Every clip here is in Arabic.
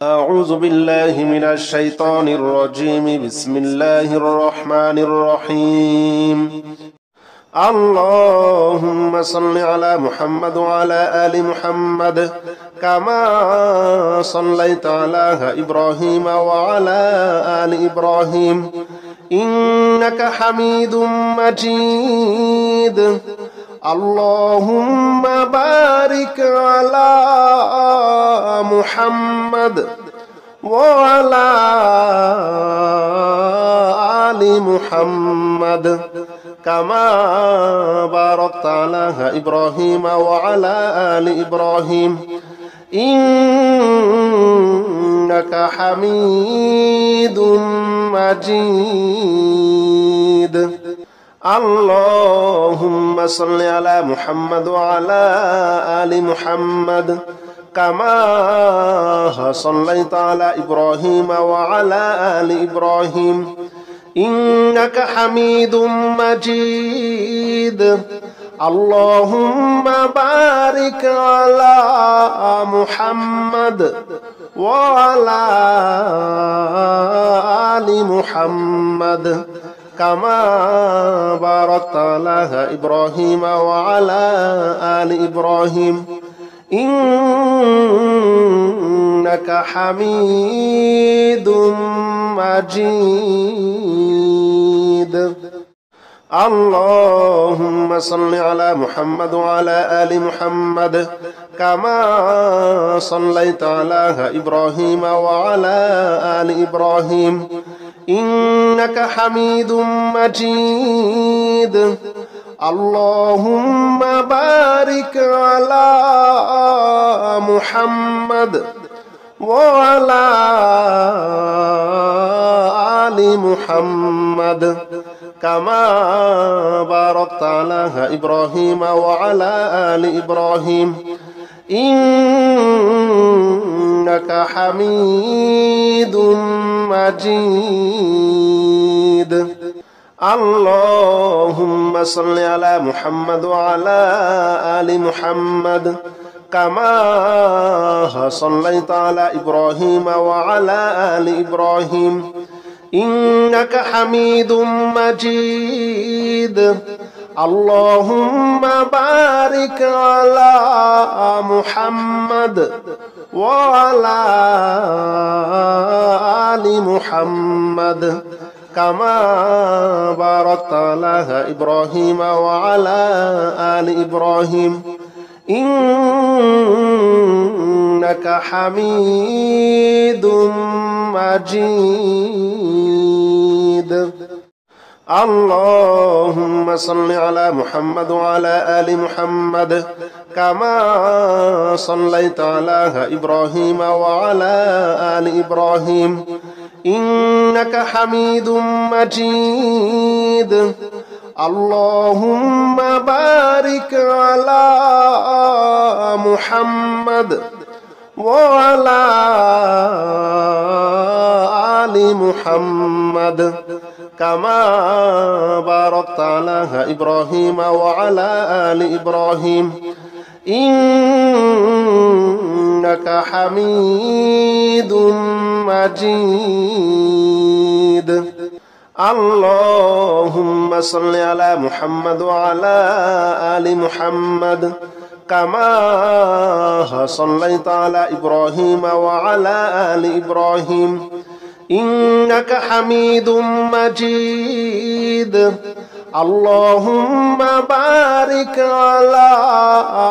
أعوذ بالله من الشيطان الرجيم بسم الله الرحمن الرحيم اللهم صل على محمد وعلى آل محمد كما صليت على إبراهيم وعلى آل إبراهيم إنك حميد مجيد اللهم بارك على محمد وعلى آل محمد كما باركت على إبراهيم وعلى آل إبراهيم إنك حميد مجيد اللهم صل على محمد وعلى آل محمد كما صليت على إبراهيم وعلى آل إبراهيم إنك حميد مجيد اللهم بارك على محمد وعلى آل محمد كما باركت على إبراهيم وعلى آل إبراهيم إنك حميد مجيد اللهم صل على محمد وعلى آل محمد كما صليت على إبراهيم وعلى آل إبراهيم إنك حميد مجيد اللهم بارك على محمد وعلى آل محمد كما باركت على إبراهيم وعلى آل إبراهيم إنك حميد مجيد اللهم صل على محمد وعلى آل محمد كما صليت على إبراهيم وعلى آل إبراهيم إنك حميد مجيد اللهم بارك على محمد وعلى آل محمد كما باركت على إبراهيم وعلى آل إبراهيم إنك حميد مجيد اللهم صل على محمد وعلى آل محمد كما صليت على إبراهيم وعلى آل إبراهيم إنك حميد مجيد اللهم بارك على محمد وعلى آل محمد كما باركت على إبراهيم وعلى آل إبراهيم إنك حميد مجيد اللهم صل على محمد وعلى آل محمد كما صليت على إبراهيم وعلى آل إبراهيم إنك حميد مجيد اللهم بارك على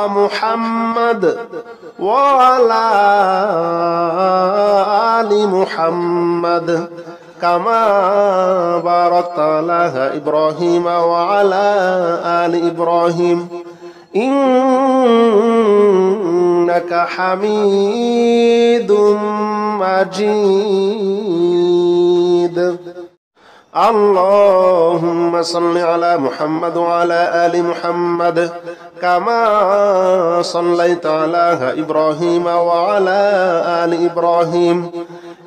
محمد وعلى آل محمد كما باركت على إبراهيم وعلى آل إبراهيم إنك حميد مجيد اللهم صل على محمد وعلى آل محمد كما صليت على إبراهيم وعلى آل إبراهيم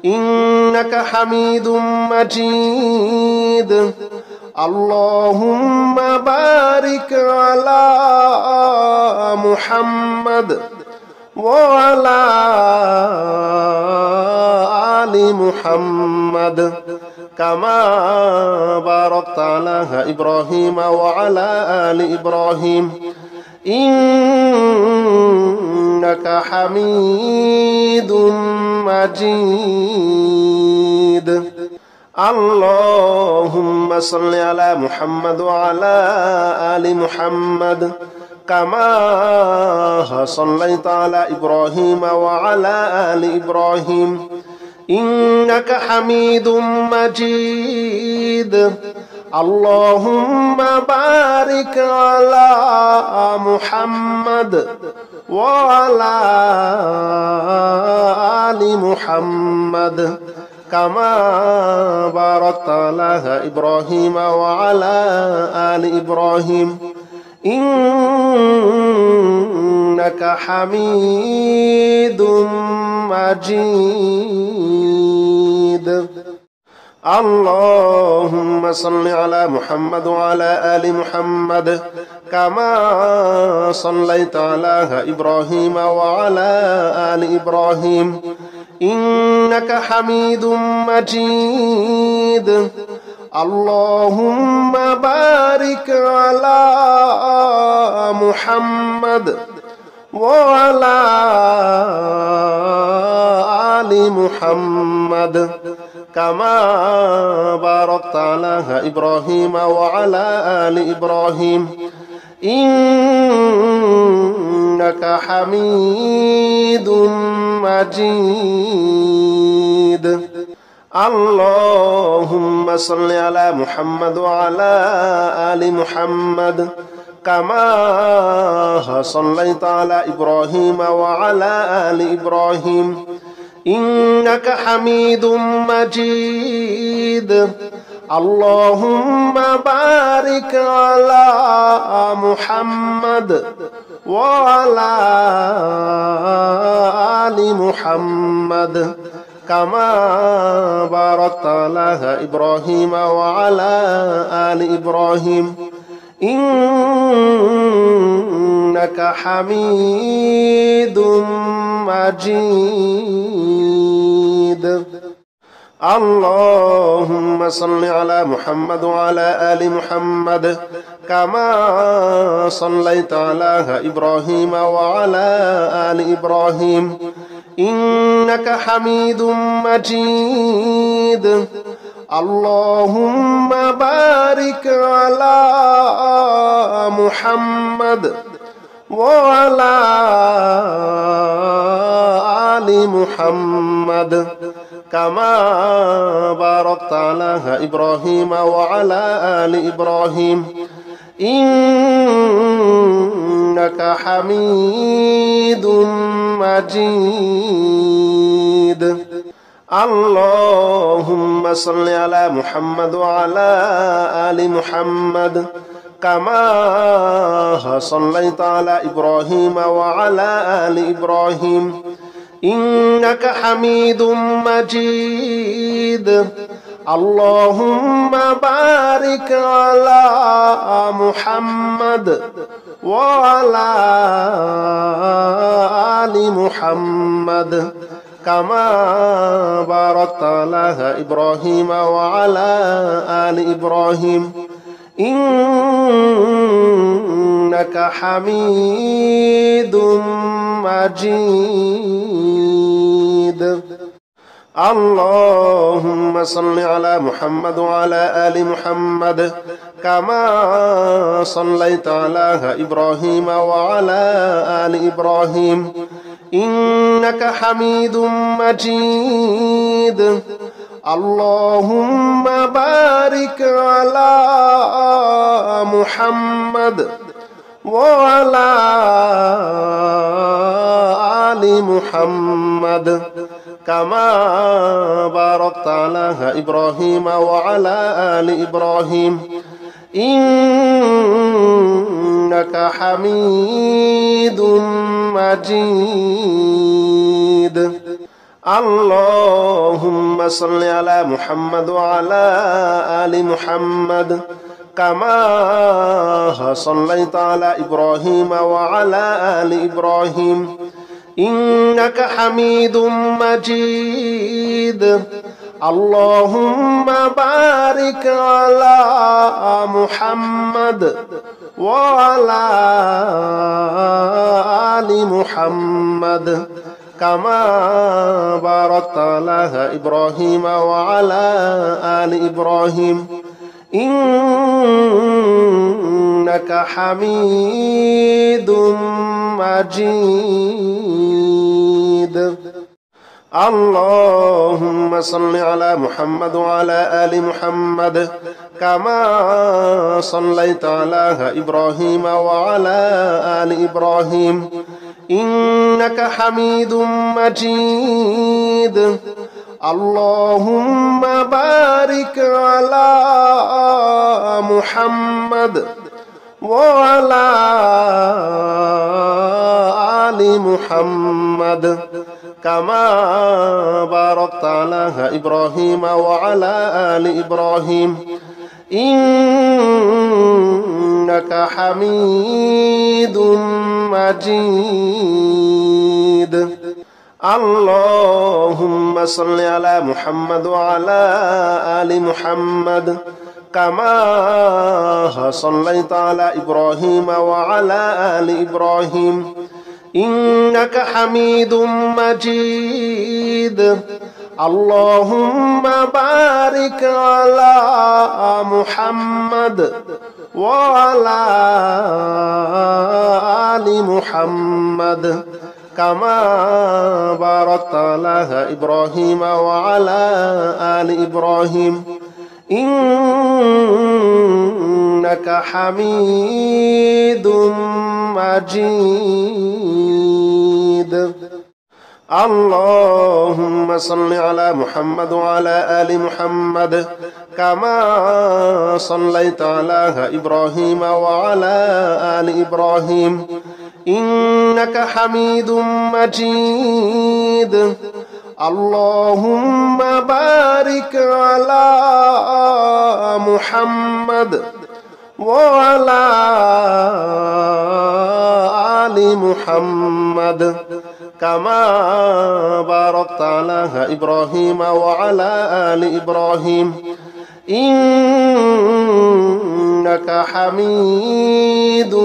إنك حميد مجيد اللهم بارك على محمد وعلى محمد كما باركت على إبراهيم وعلى آل إبراهيم إنك حميد مجيد اللهم صل على محمد وعلى آل محمد كما صليت على إبراهيم وعلى آل إبراهيم إنك حميد مجيد اللهم بارك على محمد وعلى آل محمد كما باركت على إبراهيم وعلى آل إبراهيم إنك حميد مجيد اللهم صل على محمد وعلى آل محمد كما صليت على إبراهيم وعلى آل إبراهيم إنك حميد مجيد اللهم بارك على محمد وعلى آل محمد كما باركت على إبراهيم وعلى آل إبراهيم إنك حميد مجيد اللهم صل على محمد وعلى آل محمد كما صليت على إبراهيم وعلى آل إبراهيم إنك حميد مجيد اللهم بارك على محمد وعلى آل محمد كما باركت على إبراهيم وعلى آل إبراهيم إنك حميد مجيد اللهم صل على محمد وعلى آل محمد كما صليت على إبراهيم وعلى آل إبراهيم إنك حميد مجيد اللهم بارك على محمد وعلى آل محمد كما باركت على إبراهيم وعلى آل إبراهيم إنك حميد مجيد اللهم صل على محمد وعلى آل محمد كما صليت على إبراهيم وعلى آل إبراهيم إنك حميد مجيد اللهم بارك على محمد وعلى آل محمد كما باركت على إبراهيم وعلى آل إبراهيم إنك حميد مجيد اللهم صل على محمد وعلى آل محمد كما صليت على إبراهيم وعلى آل إبراهيم إنك حميد مجيد اللهم بارك على محمد وعلى آل محمد كما باركت على إبراهيم وعلى آل إبراهيم إنك حميد مجيد اللهم صل على محمد وعلى آل محمد كما صليت على إبراهيم وعلى آل إبراهيم إنك حميد مجيد اللهم بارك على محمد وعلى آل محمد كما باركت على إبراهيم وعلى آل إبراهيم إنك حميد مجيد اللهم صل على محمد وعلى آل محمد كما صليت على إبراهيم وعلى آل إبراهيم إنك حميد مجيد اللهم بارك على محمد وعلى آل محمد كما باركت على إبراهيم وعلى آل إبراهيم إنك حميد مجيد اللهم صل على محمد وعلى آل محمد كما صليت على إبراهيم وعلى آل إبراهيم إنك حميد مجيد اللهم بارك على محمد وعلى آل محمد كما باركت على إبراهيم وعلى آل إبراهيم إنك حميد مجيد اللهم صل على محمد وعلى آل محمد كما صليت على إبراهيم وعلى آل إبراهيم إنك حميد مجيد اللهم بارك على محمد وعلى آل محمد كما باركت على إبراهيم وعلى آل إبراهيم إنك حميد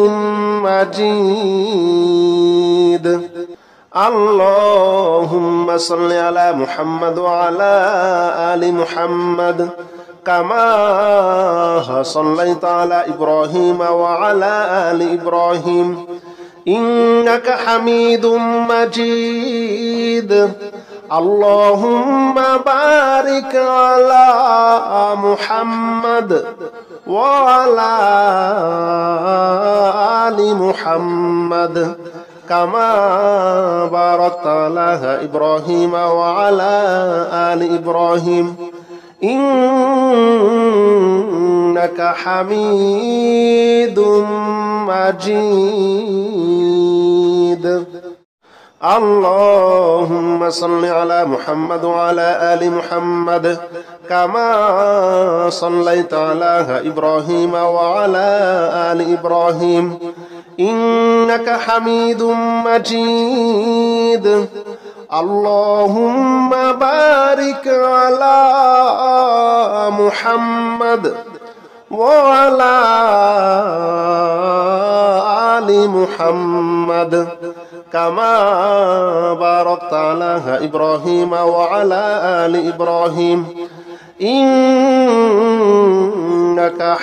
مجيد اللهم صل على محمد وعلى آل محمد كما صليت على إبراهيم وعلى آل إبراهيم إنك حميد مجيد اللهم بارك على محمد وعلى آل محمد كما باركت على إبراهيم وعلى آل إبراهيم إنك حميد مجيد اللهم صل على محمد وعلى آل محمد كما صليت على إبراهيم وعلى آل إبراهيم إنك حميد مجيد اللهم بارك على محمد وعلى آل محمد كما باركت على إبراهيم وعلى آل إبراهيم إنك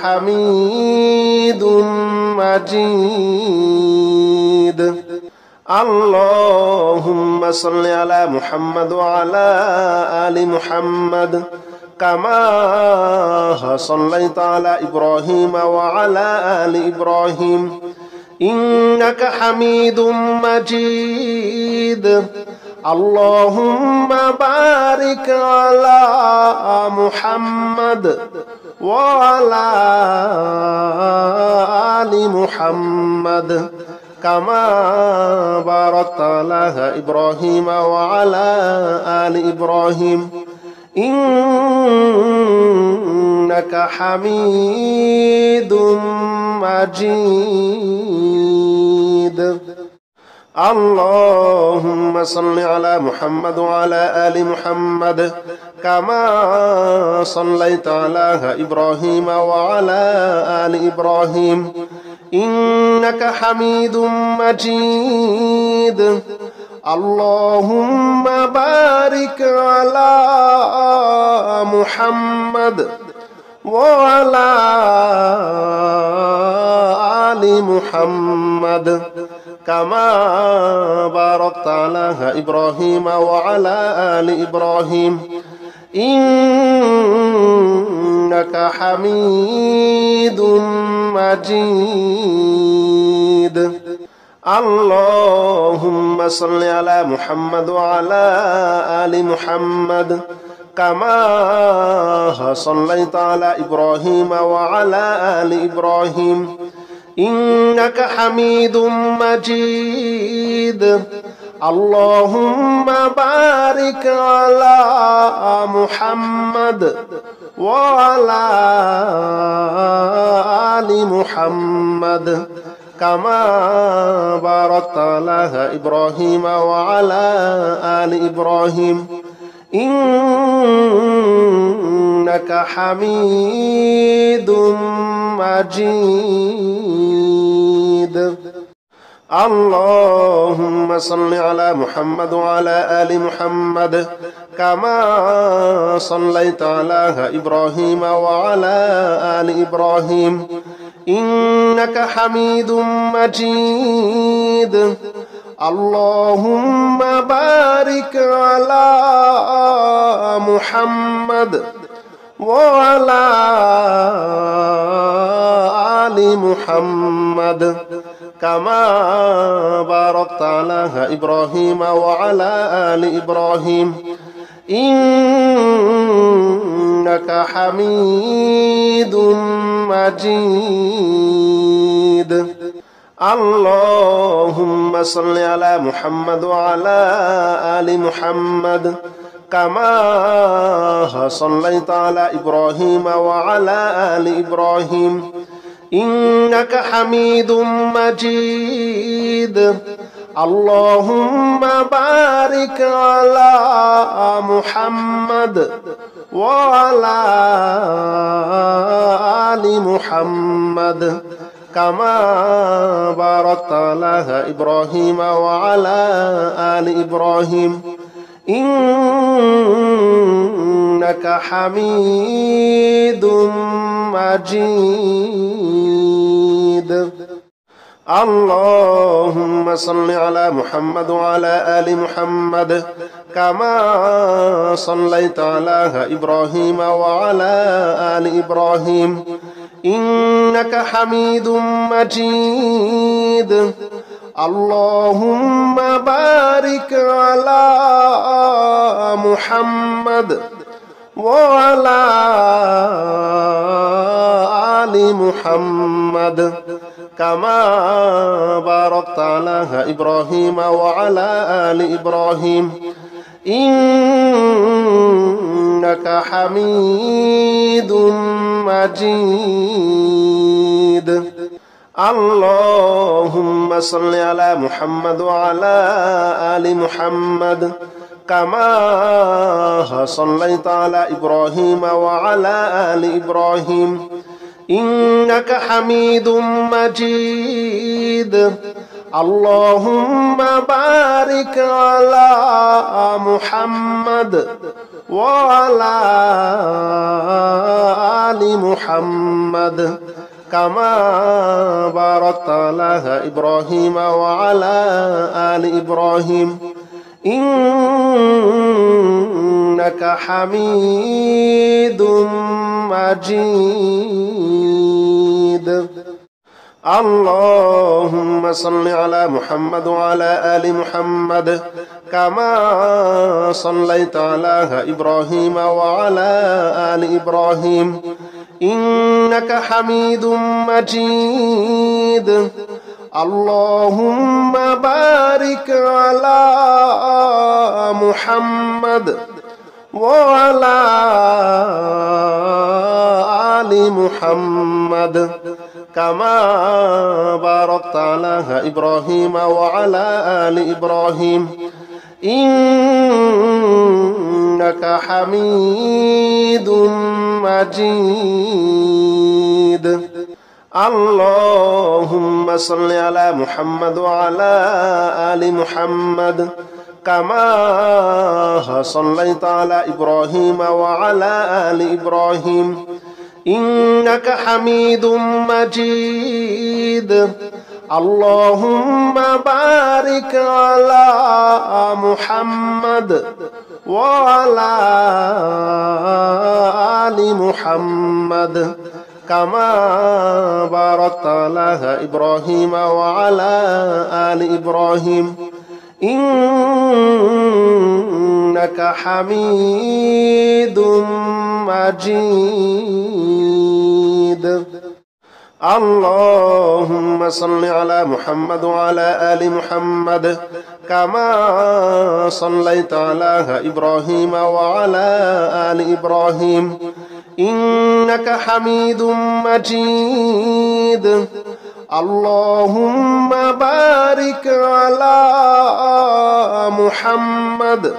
حميد مجيد اللهم صل على محمد وعلى آل محمد كما صليت على إبراهيم وعلى آل إبراهيم إنك حميد مجيد اللهم بارك على محمد وعلى آل محمد كما باركت على إبراهيم وعلى آل إبراهيم إنك حميد مجيد اللهم صل على محمد وعلى آل محمد كما صليت على إبراهيم وعلى آل إبراهيم إنك حميد مجيد اللهم بارك على محمد وعلى آل محمد كما باركت على إبراهيم وعلى آل إبراهيم إنك حميد مجيد اللهم صل على محمد وعلى آل محمد كما صليت على إبراهيم وعلى آل إبراهيم إنك حميد مجيد اللهم بارك على محمد وعلى آل محمد كما باركت على إبراهيم وعلى آل إبراهيم إنك حميد مجيد اللهم صل على محمد وعلى آل محمد كما صليت على إبراهيم وعلى آل إبراهيم إنك حميد مجيد اللهم بارك على محمد وعلى آل محمد كما باركت على إبراهيم وعلى آل إبراهيم إنك حميد مجيد اللهم صل على محمد وعلى آل محمد كما صليت على إبراهيم وعلى آل إبراهيم إنك حميد مجيد اللهم بارك على محمد وعلى آل محمد كما باركت على إبراهيم وعلى آل إبراهيم إنك حميد مجيد اللهم صل على محمد وعلى آل محمد كما صليت على إبراهيم وعلى آل إبراهيم إنك حميد مجيد اللهم بارك على محمد وعلى آل محمد كما باركت على إبراهيم وعلى آل إبراهيم إنك حميد مجيد اللهم صل على محمد وعلى آل محمد كما صليت على إبراهيم وعلى آل إبراهيم إنك حميد مجيد اللهم بارك على محمد وعلى آل محمد كما باركت على إبراهيم وعلى آل إبراهيم إنك حميد مجيد اللهم صل على محمد وعلى آل محمد كما صليت على إبراهيم وعلى آل إبراهيم إنك حميد مجيد اللهم بارك على محمد وعلى آل محمد كما باركت على إبراهيم وعلى آل إبراهيم إنك حميد مجيد. اللهم صل على محمد وعلى آل محمد كما صليت على إبراهيم وعلى آل إبراهيم إنك حميد مجيد. اللهم بارك على محمد وعلى آل محمد كما باركت على إبراهيم وعلى آل إبراهيم إنك حميد مجيد. اللهم صل على محمد وعلى آل محمد كما صليت على إبراهيم وعلى آل إبراهيم إنك حميد مجيد. اللهم بارك على محمد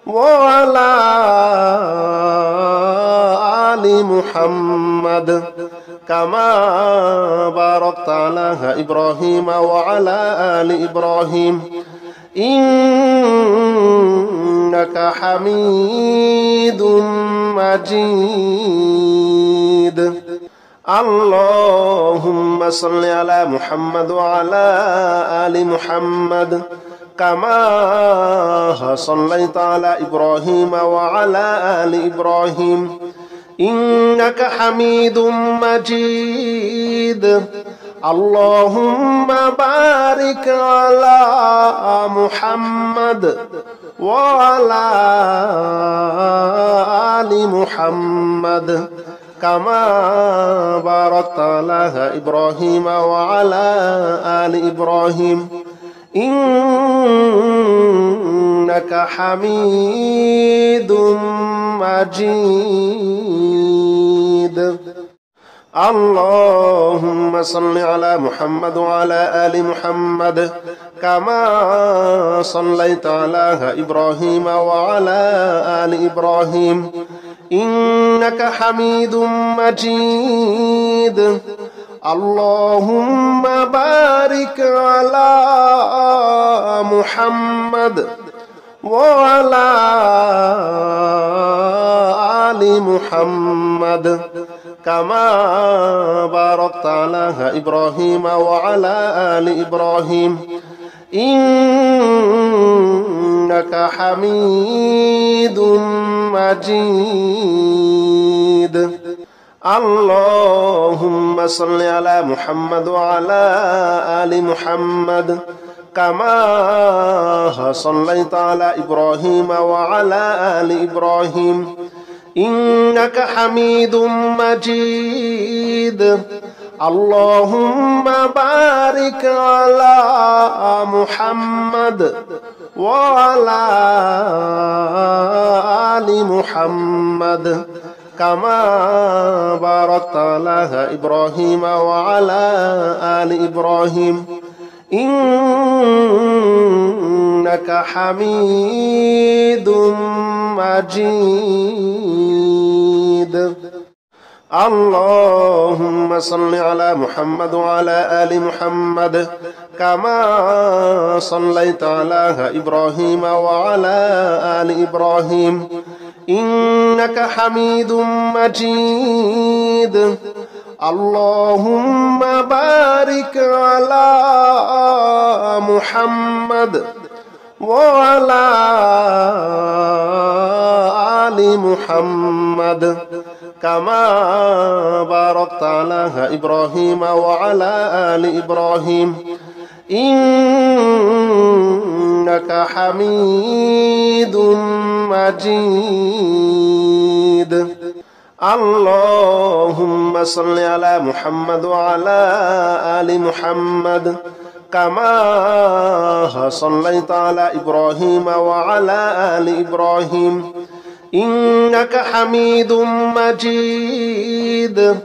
وعلى آل محمد كما باركت على إبراهيم وعلى آل إبراهيم إنك حميد مجيد. اللهم صل على محمد وعلى آل محمد كما صليت على إبراهيم وعلى آل إبراهيم إنك حميد مجيد. اللهم بارك على محمد وعلى آل محمد كما باركت على إبراهيم وعلى آل إبراهيم إنك حميد مجيد. اللهم صل على محمد وعلى آل محمد كما صليت على إبراهيم وعلى آل إبراهيم إنك حميد مجيد. اللهم بارك على محمد وعلى آل محمد كما باركت على إبراهيم وعلى آل إبراهيم إنك حميد مجيد. اللهم صل على محمد وعلى آل محمد كما صليت على إبراهيم وعلى آل إبراهيم إنك حميد مجيد. اللهم بارك على محمد وعلى آل محمد كما باركت على إبراهيم وعلى آل إبراهيم إنك حميد مجيد. اللهم صل على محمد وعلى آل محمد كما صليت على إبراهيم وعلى آل إبراهيم إنك حميد مجيد. اللهم بارك على محمد وعلى آل محمد كما باركت على إبراهيم وعلى آل إبراهيم إنك حميد مجيد. اللهم صل على محمد وعلى آل محمد كما صليت على إبراهيم وعلى آل إبراهيم إنك حميد مجيد.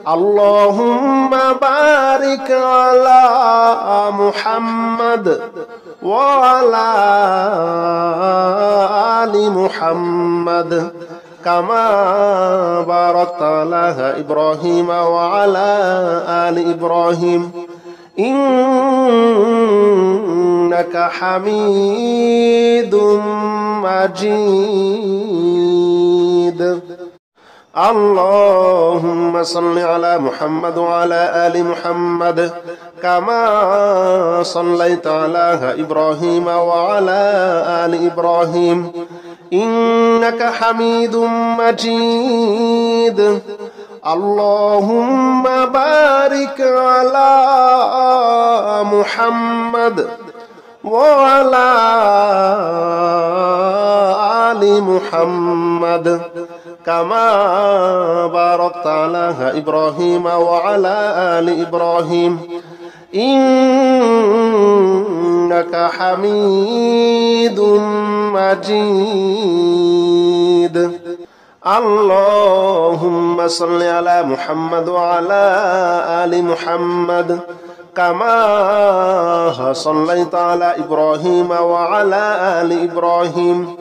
اللهم بارك على محمد وعلى آل محمد كما باركت على إبراهيم وعلى آل إبراهيم إنك حميد مجيد. اللهم صل على محمد وعلى آل محمد كما صليت على إبراهيم وعلى آل إبراهيم إنك حميد مجيد. اللهم بارك على محمد وعلى آل محمد كما باركت على إبراهيم وعلى آل إبراهيم إنك حميد مجيد. اللهم صل على محمد وعلى آل محمد كما صليت على إبراهيم وعلى آل إبراهيم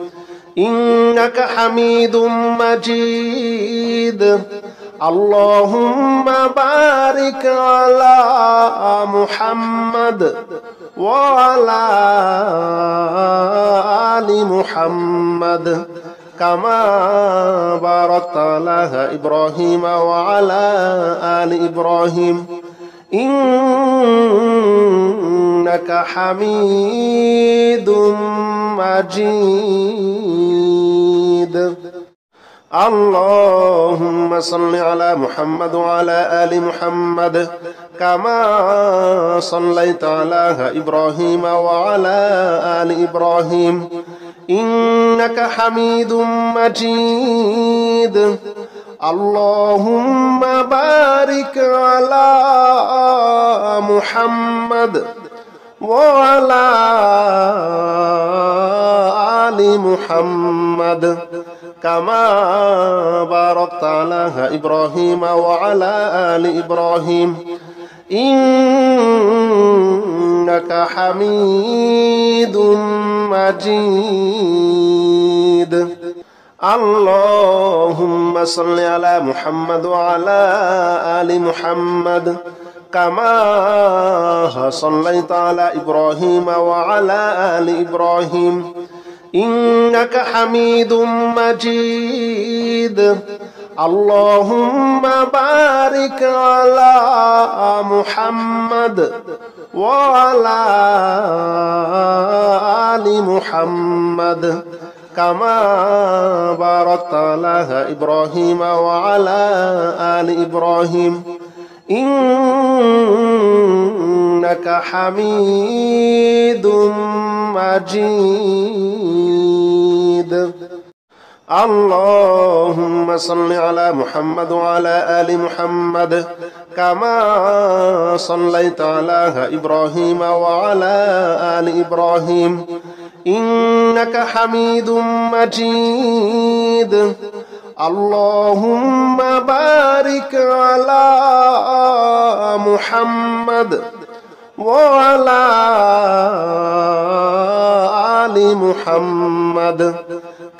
إنك حميد مجيد. اللهم بارك على محمد وعلى آل محمد كما باركت على إبراهيم وعلى آل إبراهيم إنك حميد مجيد. اللهم صل على محمد وعلى آل محمد كما صليت على إبراهيم وعلى آل إبراهيم إنك حميد مجيد. اللهم بارك على محمد وعلى آل محمد كما باركت على إبراهيم وعلى آل إبراهيم إنك حميد مجيد. اللهم صل على محمد وعلى آل محمد كما صليت على إبراهيم وعلى آل إبراهيم إنك حميد مجيد. اللهم بارك على محمد وعلى آل محمد كما باركت على إبراهيم وعلى آل إبراهيم إنك حميد مجيد. اللهم صل على محمد وعلى آل محمد كما صليت على إبراهيم وعلى آل إبراهيم إنك حميد مجيد. اللهم بارك على محمد وعلى آل محمد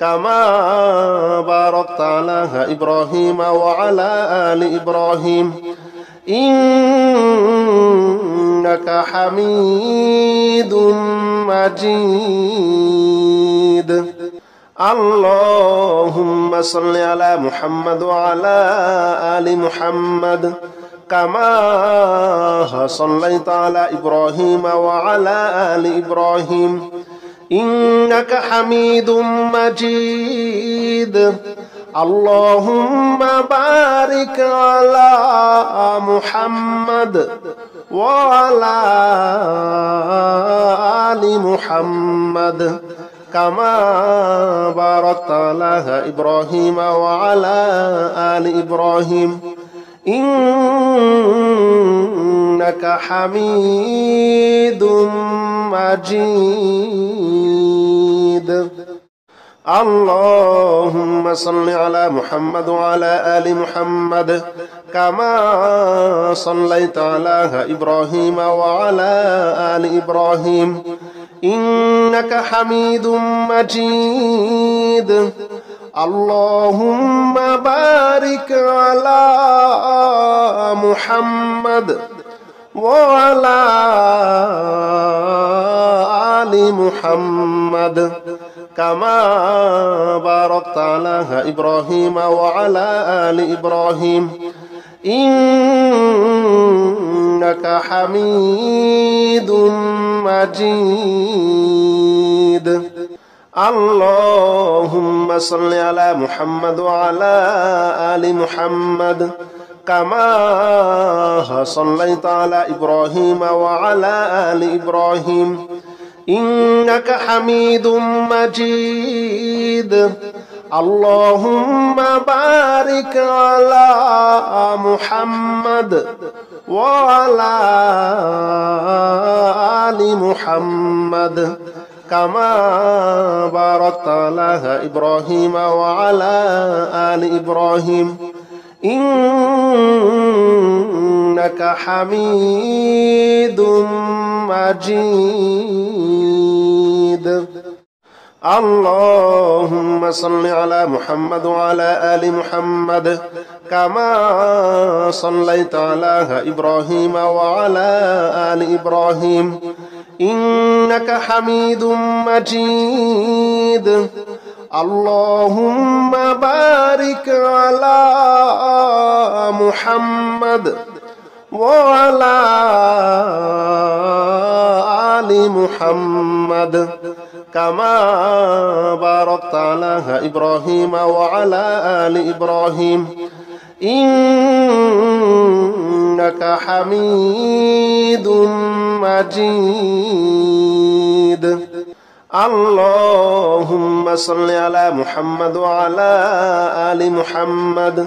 كما باركت على إبراهيم وعلى آل إبراهيم إنك حميد مجيد. اللهم صل على محمد وعلى آل محمد كما صليت على إبراهيم وعلى آل إبراهيم إنك حميد مجيد. اللهم بارك على محمد وعلى آل محمد كما باركت على إبراهيم وعلى آل إبراهيم إنك حميد مجيد. اللهم صل على محمد وعلى آل محمد كما صليت على إبراهيم وعلى آل إبراهيم إنك حميد مجيد اللهم بارك على محمد وعلى آل محمد كما باركت على إبراهيم وعلى آل إبراهيم إنك حميد مجيد اللهم صل على محمد وعلى آل محمد كما صليت على إبراهيم وعلى آل إبراهيم إنك حميد مجيد اللهم بارك على محمد وعلى آل محمد كما باركت على إبراهيم وعلى آل إبراهيم إنك حميد مجيد اللهم صل على محمد وعلى آل محمد كما صليت على إبراهيم وعلى آل إبراهيم إنك حميد مجيد اللهم بارك على محمد وعلى آل محمد كما باركت على إبراهيم وعلى آل إبراهيم إنك حميد مجيد اللهم صل على محمد وعلى آل محمد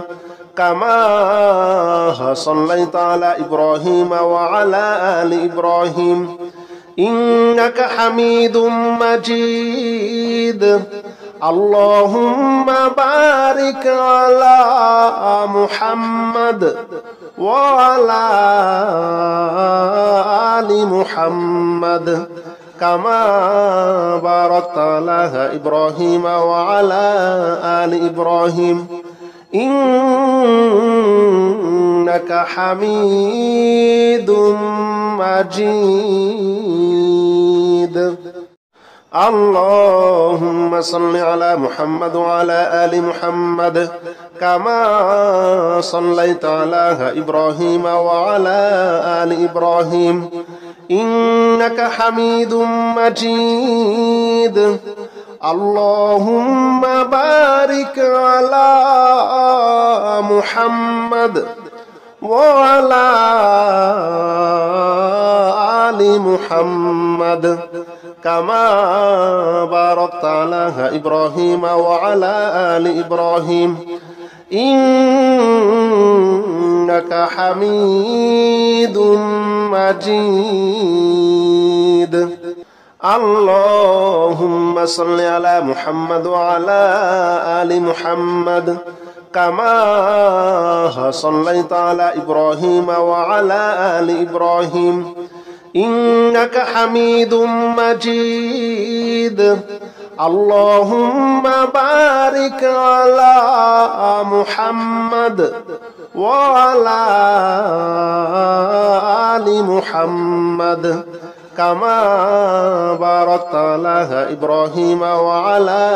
كما صليت على إبراهيم وعلى آل إبراهيم إنك حميد مجيد اللهم بارك على محمد وعلى آل محمد كما باركت على إبراهيم وعلى آل إبراهيم إنك حميد مجيد اللهم صل على محمد وعلى آل محمد كما صليت على إبراهيم وعلى آل إبراهيم إنك حميد مجيد اللهم بارك على محمد وعلى آل محمد كما باركت على إبراهيم وعلى آل إبراهيم إنك حميد مجيد اللهم صل على محمد وعلى آل محمد كما صليت على إبراهيم وعلى آل إبراهيم إنك حميد مجيد اللهم بارك على محمد وعلى آل محمد كما باركت على إبراهيم وعلى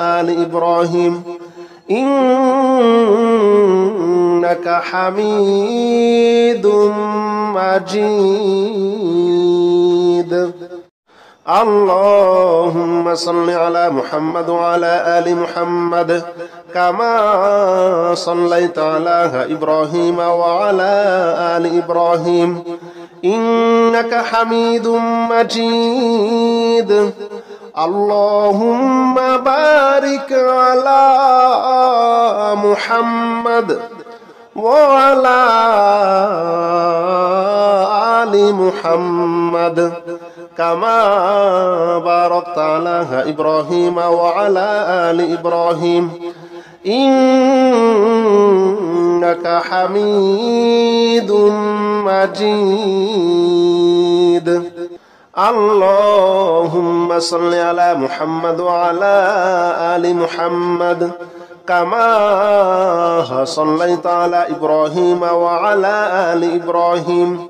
آل إبراهيم إنك حميد مجيد اللهم صل على محمد وعلى آل محمد كما صليت على إبراهيم وعلى آل إبراهيم إنك حميد مجيد اللهم بارك على محمد وعلى آل محمد كما باركت على إبراهيم وعلى آل إبراهيم إنك حميد مجيد. اللهم صل على محمد وعلى آل محمد كما صليت على إبراهيم وعلى آل إبراهيم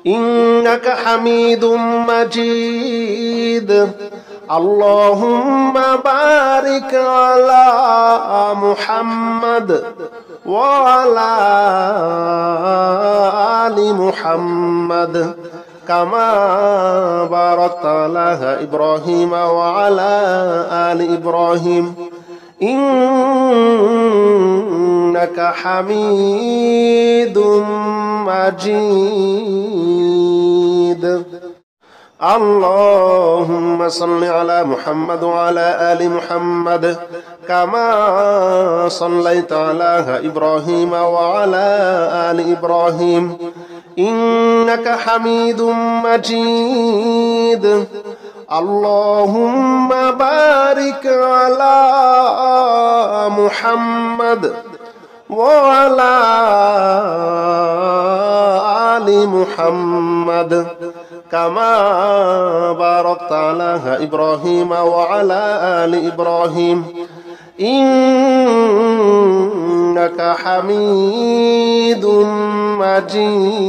إنك حميد مجيد. اللهم بارك على محمد وعلى آل محمد كما باركت على إبراهيم وعلى آل إبراهيم إنك حميد مجيد. اللهم صل على محمد وعلى آل محمد كما صليت على إبراهيم وعلى آل إبراهيم إنك حميد مجيد. اللهم بارك على محمد وعلى آل محمد كما باركت على إبراهيم وعلى آل إبراهيم إنك حميد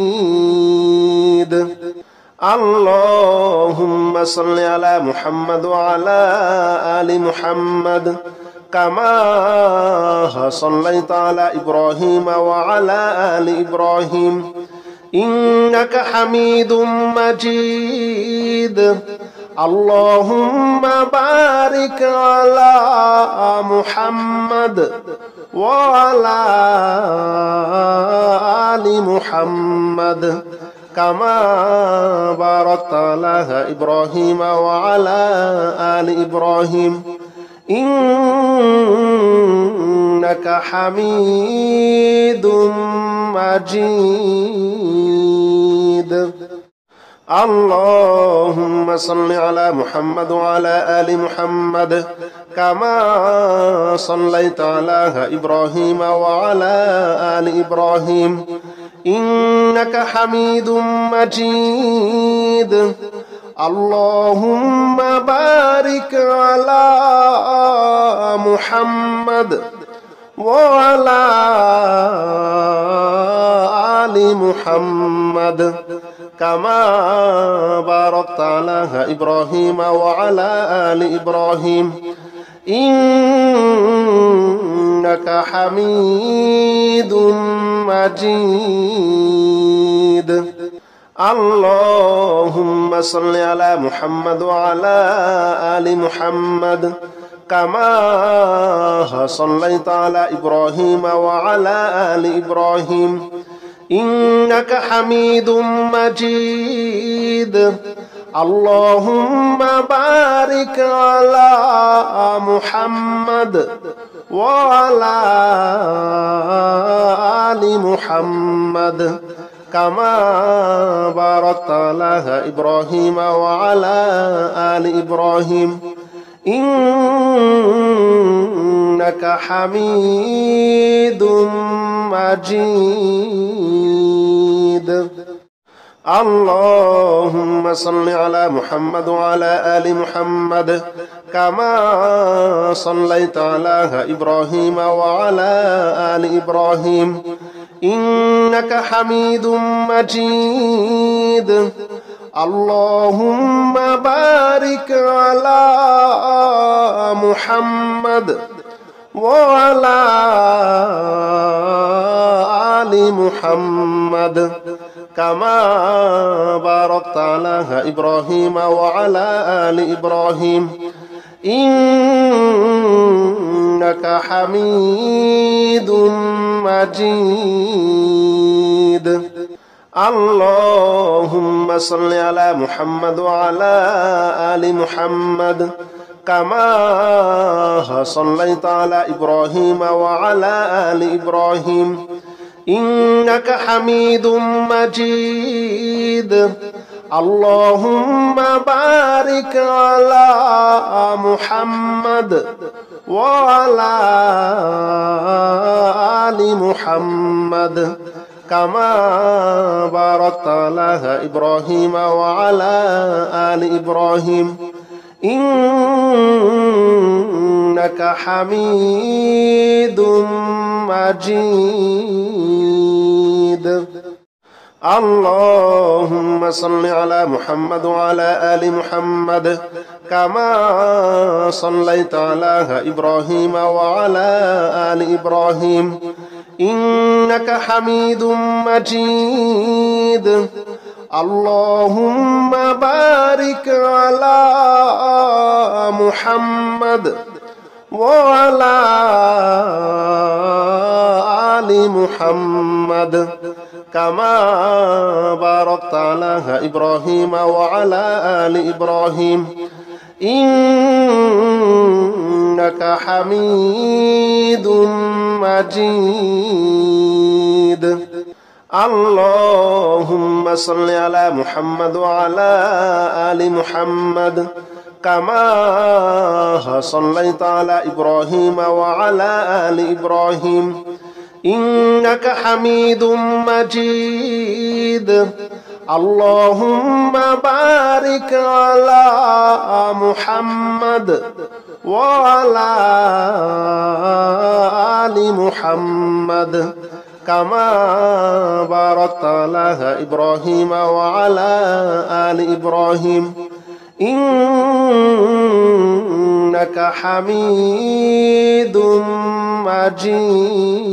مجيد. اللهم صل على محمد وعلى آل محمد كما صليت على إبراهيم وعلى آل إبراهيم إنك حميد مجيد. اللهم بارك على محمد وعلى آل محمد كما باركت على إبراهيم وعلى آل إبراهيم إنك حميد مجيد. اللهم صل على محمد وعلى آل محمد كما صليت على إبراهيم وعلى آل إبراهيم إنك حميد مجيد. اللهم بارك على محمد وعلى آل محمد كما باركت على إبراهيم وعلى آل إبراهيم إنك حميد مجيد. اللهم صل على محمد وعلى آل محمد كما صليت على إبراهيم وعلى آل إبراهيم إنك حميد مجيد. اللهم بارك على محمد وعلى آل محمد كما باركت على إبراهيم وعلى آل إبراهيم إنك حميد مجيد. اللهم صل على محمد وعلى آل محمد كما صليت على إبراهيم وعلى آل إبراهيم إنك حميد مجيد. اللهم بارك على محمد وعلى آل محمد كما باركت على إبراهيم وعلى آل إبراهيم إنك حميد مجيد. اللهم صل على محمد وعلى آل محمد كما صليت على إبراهيم وعلى آل إبراهيم إنك حميد مجيد. اللهم بارك على محمد وعلى آل محمد كما باركت على إبراهيم وعلى آل إبراهيم إنك حميد مجيد. اللهم صل على محمد وعلى آل محمد كما صليت على إبراهيم وعلى آل إبراهيم إنك حميد مجيد. اللهم بارك على محمد وعلى آل محمد كما باركت على إبراهيم وعلى آل إبراهيم إنك حميد مجيد. اللهم صل على محمد وعلى آل محمد كما صليت على إبراهيم وعلى آل إبراهيم إنك حميد مجيد. اللهم بارك على محمد وعلى آل محمد كما باركت على إبراهيم وعلى آل إبراهيم إنك حميد مجيد.